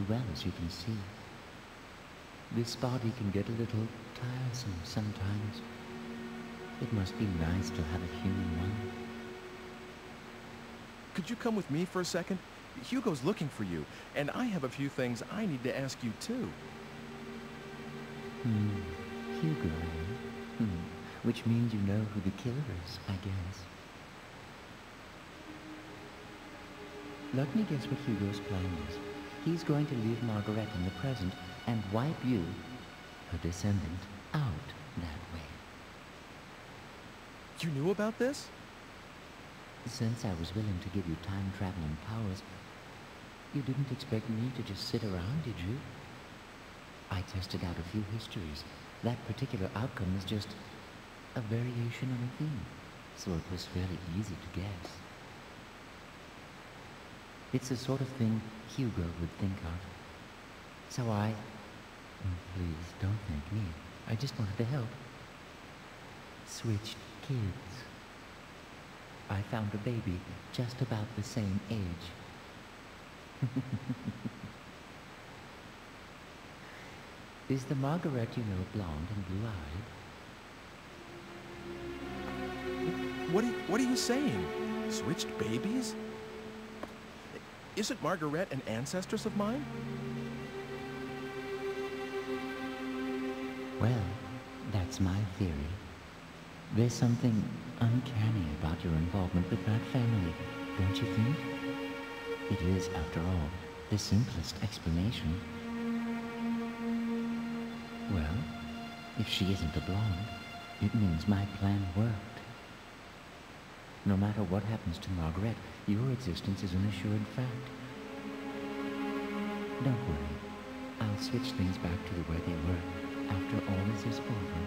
well, as you can see. This body can get a little tiresome sometimes. It must be nice to have a human one. Could you come with me for a second? Hugo's looking for you, and I have a few things I need to ask you too. Hugo, eh? Which means you know who the killer is, I guess. Let me guess what Hugo's plan is. He's going to leave Margarete in the present and wipe you, her descendant, out that way. You knew about this? Since I was willing to give you time-traveling powers, you didn't expect me to just sit around, did you? I tested out a few histories. That particular outcome is just a variation on a theme, so it was fairly easy to guess. It's the sort of thing Hugo would think of. So please don't thank me. I just wanted to help. Switched kids. I found a baby just about the same age. Is the Margarete you know blonde and blue-eyed? What are you saying? Switched babies? Isn't Margarete an ancestress of mine? Well, that's my theory. There's something uncanny about your involvement with that family, don't you think? It is, after all, the simplest explanation. Well, if she isn't a blonde, it means my plan worked. No matter what happens to Margarete, your existence is an assured fact. Don't worry. I'll switch things back to the way they were after all this is over.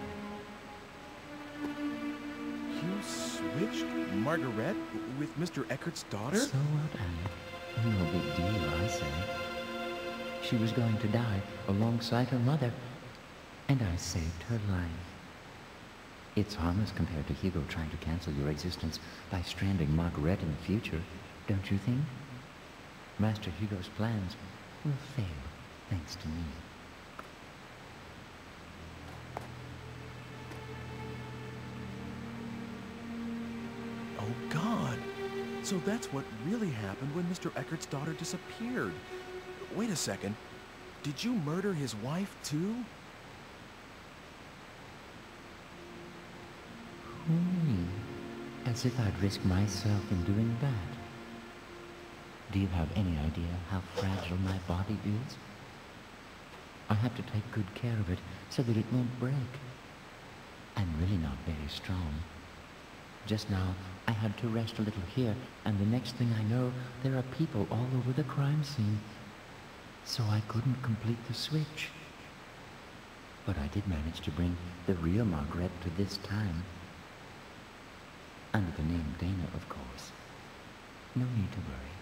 You switched Margarete with Mr. Eckart's daughter? So what, Alec? No big deal, I say. She was going to die alongside her mother, and I saved her life. It's harmless compared to Hugo trying to cancel your existence by stranding Margarete in the future, don't you think? Master Hugo's plans will fail, thanks to me. Oh, God. So that's what really happened when Mr. Eckart's daughter disappeared. Wait a second. Did you murder his wife, too? As if I'd risk myself in doing that. Do you have any idea how fragile my body is? I have to take good care of it so that it won't break. I'm really not very strong. Just now, I had to rest a little here, and the next thing I know, there are people all over the crime scene. So I couldn't complete the switch. But I did manage to bring the real Margarete to this time. Under the name Dana, of course. No need to worry.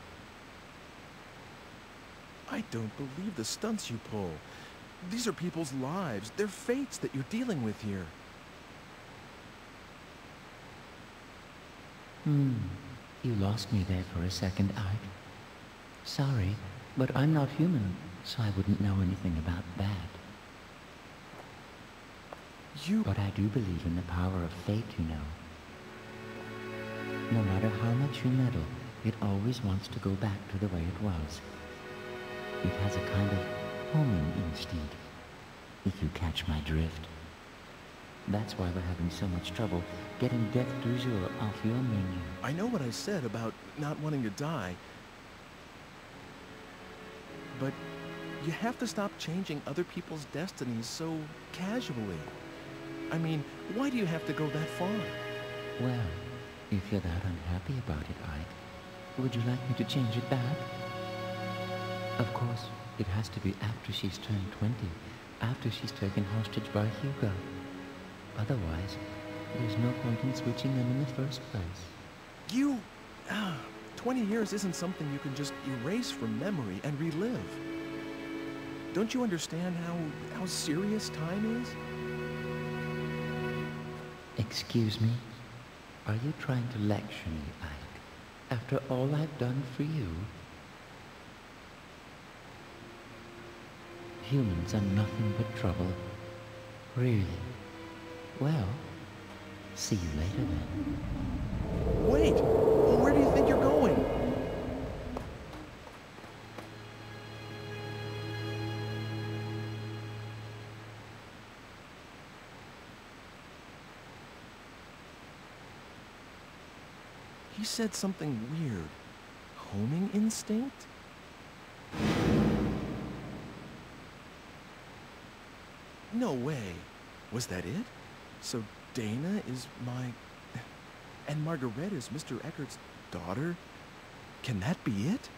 I don't believe the stunts you pull. These are people's lives. They're fates that you're dealing with here. You lost me there for a second, Ike. Sorry, but I'm not human, so I wouldn't know anything about that. But I do believe in the power of fate, you know. No matter how much you meddle, it always wants to go back to the way it was. It has a kind of homing instinct, if you catch my drift. That's why we're having so much trouble getting death du jour off your menu. I know what I said about not wanting to die. But you have to stop changing other people's destinies so casually. I mean, why do you have to go that far? Well, if you're that unhappy about it, Ike, would you like me to change it back? Of course, it has to be after she's turned 20, after she's taken hostage by Hugo. Otherwise, there's no point in switching them in the first place. 20 years isn't something you can just erase from memory and relive. Don't you understand how serious time is? Excuse me? Are you trying to lecture me, Ike? After all I've done for you? Humans are nothing but trouble. Really? Well, see you later then. Wait! Where do you think you're going? He said something weird. Homing instinct? No way. Was that it? So Dana is my... And Margarete is Mr. Eckart's daughter? Can that be it?